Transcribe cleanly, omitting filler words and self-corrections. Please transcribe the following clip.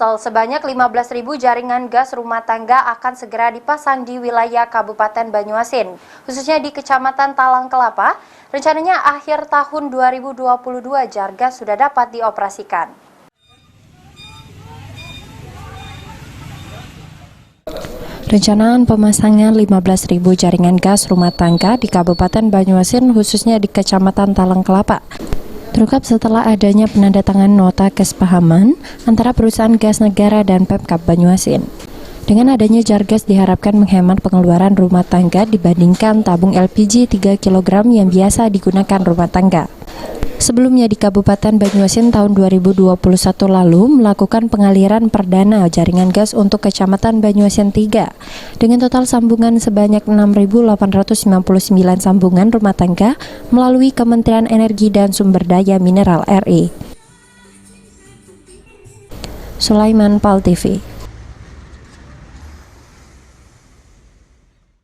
Kalsel, sebanyak 15.000 jaringan gas rumah tangga akan segera dipasang di wilayah Kabupaten Banyuasin, khususnya di Kecamatan Talang Kelapa. Rencananya akhir tahun 2022 Jargas sudah dapat dioperasikan. Rencanaan pemasangan 15.000 jaringan gas rumah tangga di Kabupaten Banyuasin, khususnya di Kecamatan Talang Kelapa, terungkap setelah adanya penandatangan nota kesepahaman antara perusahaan gas negara dan Pemkab Banyuasin. Dengan adanya Jargas diharapkan menghemat pengeluaran rumah tangga dibandingkan tabung LPG 3 kg yang biasa digunakan rumah tangga. Sebelumnya di Kabupaten Banyuasin tahun 2021 lalu melakukan pengaliran perdana jaringan gas untuk Kecamatan Banyuasin 3 dengan total sambungan sebanyak 6.899 sambungan rumah tangga melalui Kementerian Energi dan Sumber Daya Mineral RI. Sulaiman, PAL TV.